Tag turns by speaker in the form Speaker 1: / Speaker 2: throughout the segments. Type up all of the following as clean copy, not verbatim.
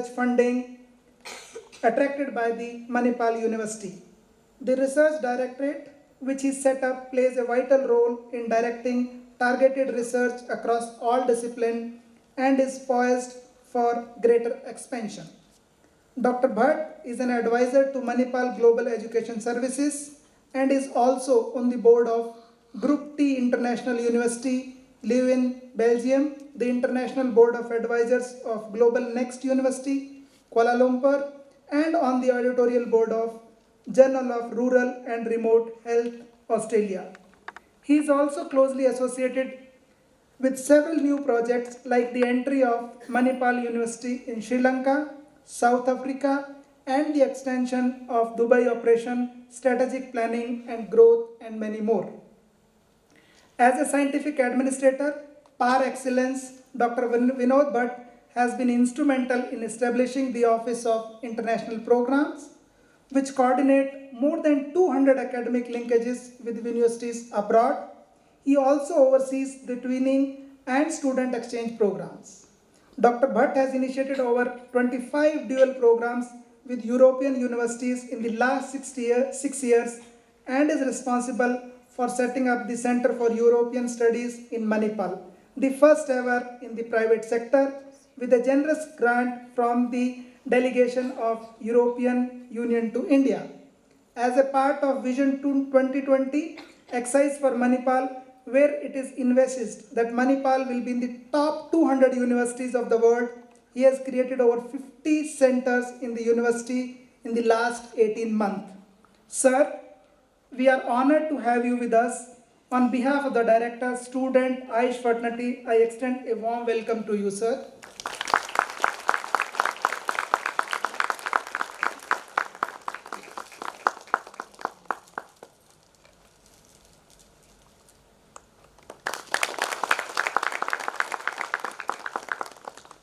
Speaker 1: research funding attracted by the Manipal University. The research directorate, which is set up, plays a vital role in directing targeted research across all disciplines and is poised for greater expansion. Dr. Bhatt is an advisor to Manipal Global Education Services and is also on the board of Group T International University, Leuven, Belgium, the International Board of Advisors of Global Next University, Kuala Lumpur, and on the editorial board of Journal of Rural and Remote Health, Australia. He is also closely associated with several new projects like the entry of Manipal University in Sri Lanka, South Africa, and the extension of Dubai operation, strategic planning and growth, and many more. As a scientific administrator par excellence, Dr. Vinod Bhatt has been instrumental in establishing the Office of International Programs, which coordinate more than 200 academic linkages with universities abroad. He also oversees the twinning and student exchange programs. Dr. Bhatt has initiated over 25 dual programs with European universities in the last 6 years and is responsible for setting up the Center for European Studies in Manipal, the first ever in the private sector, with a generous grant from the delegation of European Union to India. As a part of Vision 2020, Exercise for Manipal, where it is envisaged that Manipal will be in the top 200 universities of the world, he has created over 50 centers in the university in the last 18 months. Sir, we are honored to have you with us. On behalf of the Director, Student, AIISH Fraternity, I extend a warm welcome to you, sir.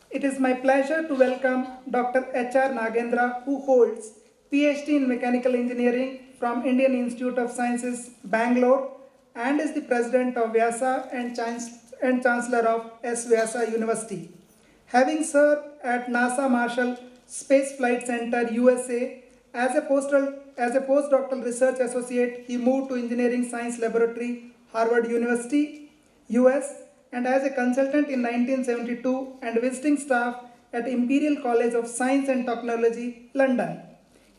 Speaker 1: It is my pleasure to welcome Dr. H.R. Nagendra, who holds PhD in Mechanical Engineering from Indian Institute of Sciences, Bangalore, and is the President of Vyasa and Chancellor of S. Vyasa University. Having served at NASA Marshall Space Flight Center, USA, as a postdoctoral research associate, he moved to Engineering Science Laboratory, Harvard University, US, and as a consultant in 1972 and visiting staff at Imperial College of Science and Technology, London.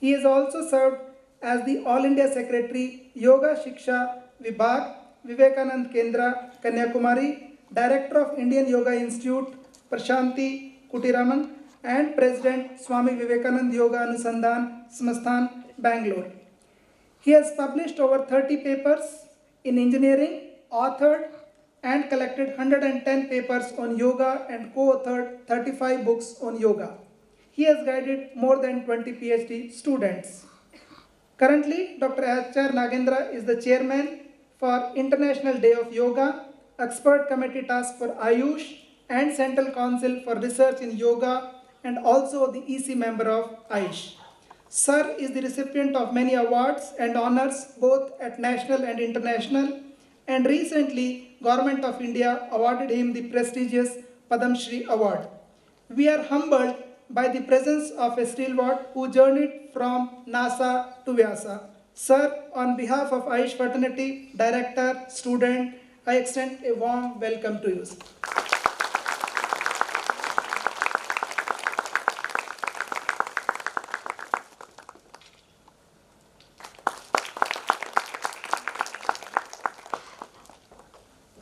Speaker 1: He has also served as the All India Secretary, Yoga Shiksha Vibhag, Vivekanand Kendra, Kanyakumari, Director of Indian Yoga Institute, Prashanti Kutiraman, and President, Swami Vivekanand Yoga Anusandhan Samasthan, Bangalore. He has published over 30 papers in engineering, authored and collected 110 papers on yoga and co-authored 35 books on yoga. He has guided more than 20 PhD students. Currently, Dr. H.R. Nagendra is the chairman for International Day of Yoga, Expert Committee Task for AIISH, and Central Council for Research in Yoga, and also the EC member of AIISH. Sir is the recipient of many awards and honors both at national and international, and recently Government of India awarded him the prestigious Padam Shri Award. We are humbled by the presence of a stalwart who journeyed from NASA to Vyasa. Sir, on behalf of AIISH Fraternity, Director, Student, I extend a warm welcome to you.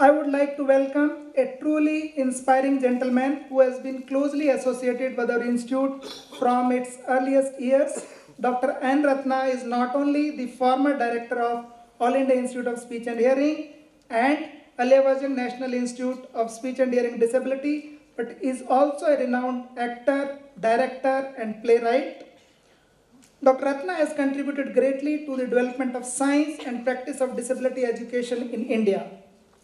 Speaker 1: I would like to welcome a truly inspiring gentleman who has been closely associated with our institute from its earliest years. Dr. N. Ratna is not only the former director of All India Institute of Speech and Hearing and Aliyawajan National Institute of Speech and Hearing Disability, but is also a renowned actor, director, and playwright. Dr. Ratna has contributed greatly to the development of science and practice of disability education in India.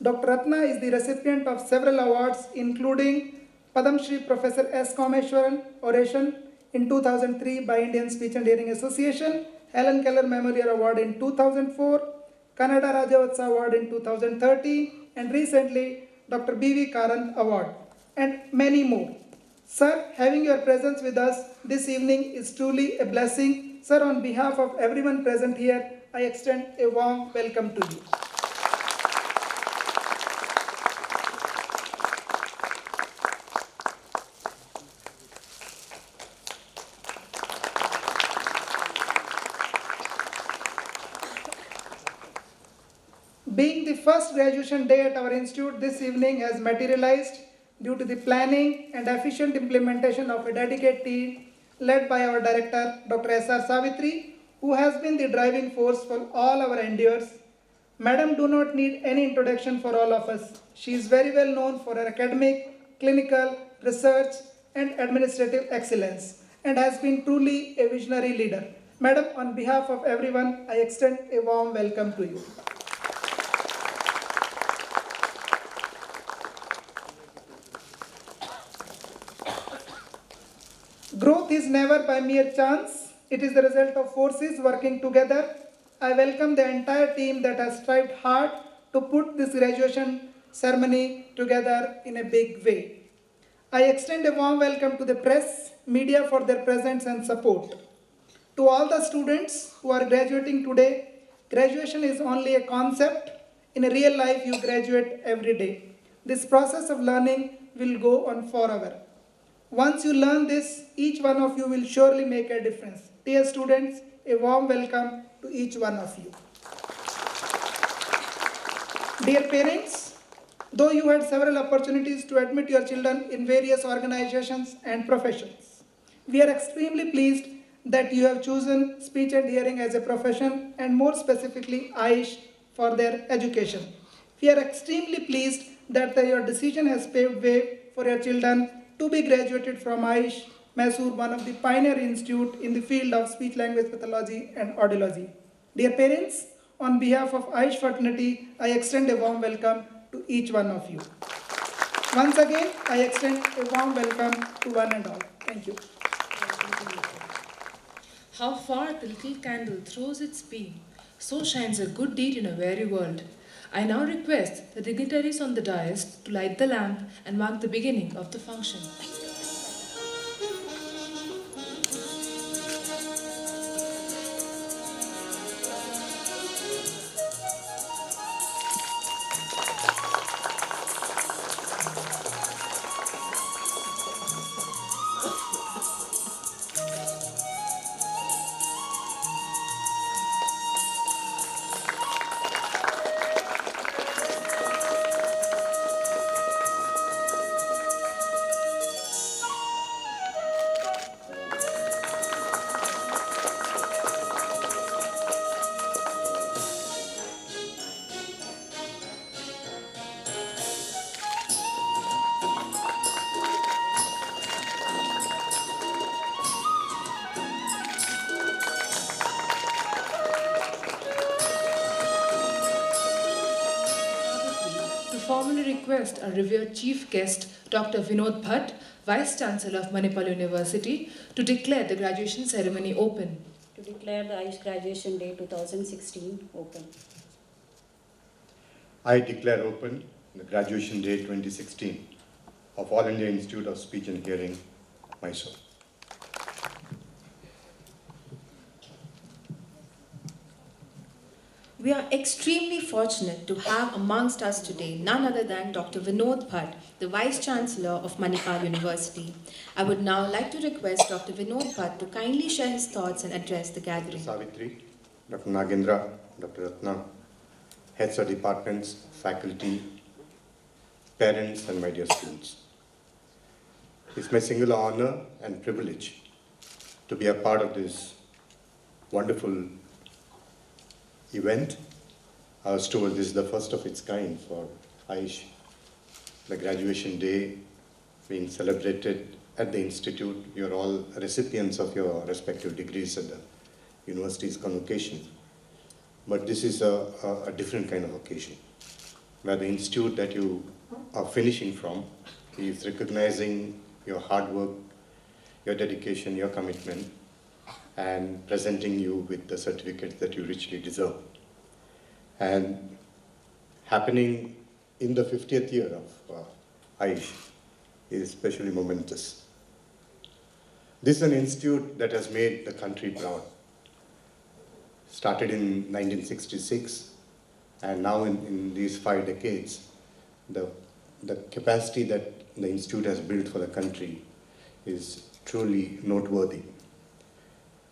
Speaker 1: Dr. Ratna is the recipient of several awards, including Padam Shri Professor S. Kameshwaran Oration in 2003 by Indian Speech and Hearing Association, Helen Keller Memorial Award in 2004, Kannada Rajyotsav Award in 2013, and recently Dr. B.V. Karant Award, and many more. Sir, having your presence with us this evening is truly a blessing. Sir, on behalf of everyone present here, I extend a warm welcome to you. Being the first graduation day at our institute this evening has materialized due to the planning and efficient implementation of a dedicated team led by our director, Dr. S.R. Savitri, who has been the driving force for all our endeavors. Madam do not need any introduction for all of us. She is very well known for her academic, clinical, research, and administrative excellence and has been truly a visionary leader. Madam, on behalf of everyone, I extend a warm welcome to you. Growth is never by mere chance. It is the result of forces working together. I welcome the entire team that has strived hard to put this graduation ceremony together in a big way. I extend a warm welcome to the press, media for their presence and support. To all the students who are graduating today, graduation is only a concept. In a real life, you graduate every day. This process of learning will go on forever. Once you learn this, each one of you will surely make a difference. Dear students, a warm welcome to each one of you. Dear parents, though you had several opportunities to admit your children in various organizations and professions, we are extremely pleased that you have chosen speech and hearing as a profession and more specifically AIISH for their education. We are extremely pleased that your decision has paved way for your children to be graduated from AIISH, Mysore, one of the pioneer institute in the field of speech language pathology and audiology. Dear parents, on behalf of AIISH fraternity, I extend a warm welcome to each one of you. Once again, I extend a warm welcome to one and all. Thank you.
Speaker 2: How far the little candle throws its beam, so shines a good deed in a weary world. I now request the dignitaries on the dais to light the lamp and mark the beginning of the function. Formally request our revered chief guest, Dr. Vinod Bhatt, Vice Chancellor of Manipal University, to declare the graduation ceremony open.
Speaker 3: To declare the AIISH Graduation Day 2016 open.
Speaker 4: I declare open the Graduation Day 2016 of All India Institute of Speech and Hearing, Mysore.
Speaker 5: We are extremely fortunate to have amongst us today none other than Dr. Vinod Bhatt, the Vice Chancellor of Manipal University. I would now like to request Dr. Vinod Bhatt to kindly share his thoughts and address the gathering.
Speaker 4: Savitri, Dr. Nagendra, Dr. Ratna, heads of departments, faculty, parents, and my dear students. It's my singular honor and privilege to be a part of this wonderful event. I was told this is the first of its kind for AIISH, the graduation day being celebrated at the institute. You're all recipients of your respective degrees at the university's convocation. But this is a different kind of occasion, where the institute that you are finishing from is recognizing your hard work, your dedication, your commitment, and presenting you with the certificates that you richly deserve. And happening in the 50th year of AIISH is especially momentous. This is an institute that has made the country proud. Started in 1966, and now in these 5 decades, the capacity that the institute has built for the country is truly noteworthy.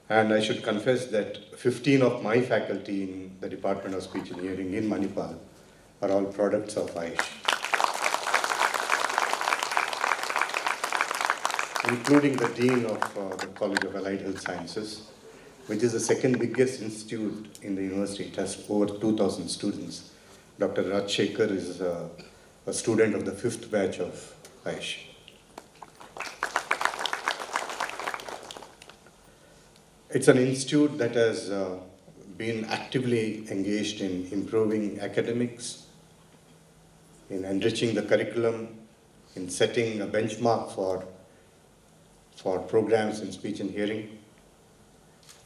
Speaker 4: And I should confess that 15 of my faculty in the Department of Speech and Hearing in Manipal are all products of AIISH, including the Dean of the College of Allied Health Sciences, which is the second biggest institute in the university. It has over 2,000 students. Dr. Rajshekhar is a student of the 5th batch of AIISH. It's an institute that has been actively engaged in improving academics, in enriching the curriculum, in setting a benchmark for programs in speech and hearing,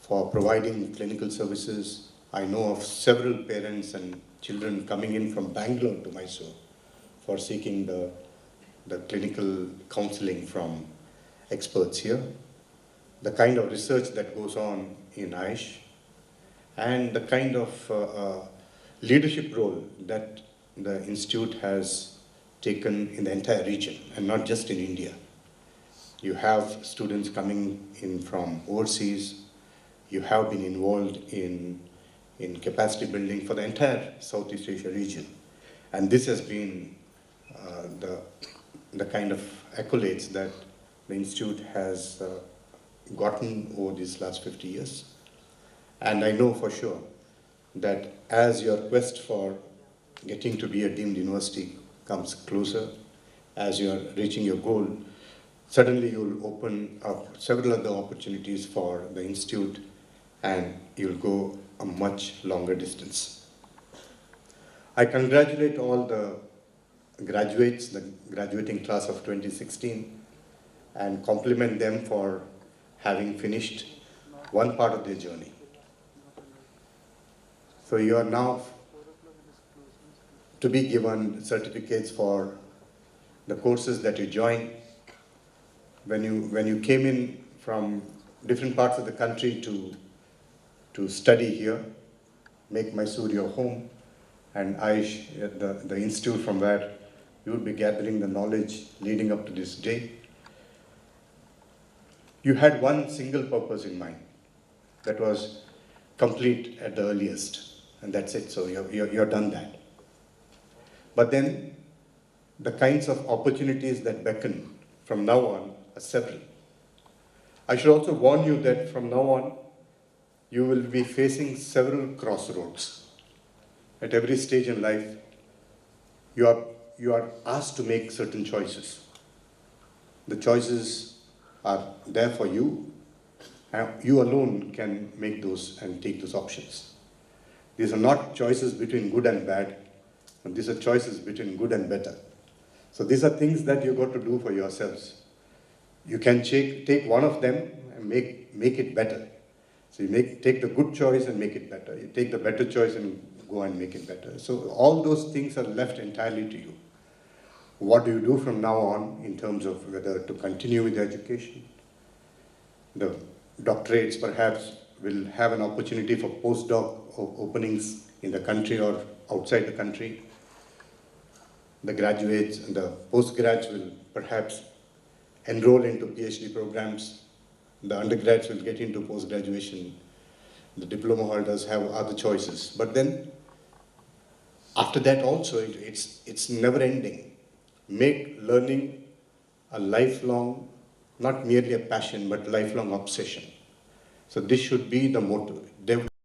Speaker 4: for providing clinical services. I know of several parents and children coming in from Bangalore to Mysore for seeking the clinical counseling from experts here. The kind of research that goes on in AIISH and the kind of leadership role that the institute has taken in the entire region and not just in India. You have students coming in from overseas. You have been involved in capacity building for the entire Southeast Asia region. And this has been the kind of accolades that the institute has gotten over these last 50 years. And I know for sure that as your quest for getting to be a deemed university comes closer, as you are reaching your goal, suddenly you'll open up several other opportunities for the institute and you'll go a much longer distance. I congratulate all the graduates, the graduating class of 2016, and compliment them for having finished one part of their journey. So you are now to be given certificates for the courses that you joined. When you came in from different parts of the country to study here, make Mysore your home, and AIISH, the institute from where you would be gathering the knowledge leading up to this day. You had one single purpose in mind, that was complete at the earliest, and that's it, so you're done that. But then, the kinds of opportunities that beckon from now on are several. I should also warn you that from now on, you will be facing several crossroads. At every stage in life, you are asked to make certain choices. The choices are there for you, and you alone can make those and take those options. These are not choices between good and bad, and these are choices between good and better. So these are things that you've got to do for yourselves. You can take one of them and make it better. So you take the good choice and make it better. You take the better choice and go and make it better. So all those things are left entirely to you. What do you do from now on in terms of whether to continue with the education? The doctorates perhaps will have an opportunity for postdoc openings in the country or outside the country. The graduates and the postgrads will perhaps enroll into PhD programs. The undergrads will get into post-graduation. The diploma holders have other choices. But then, after that also, it's never ending. Make learning a lifelong, not merely a passion, but lifelong obsession. So this should be the motto.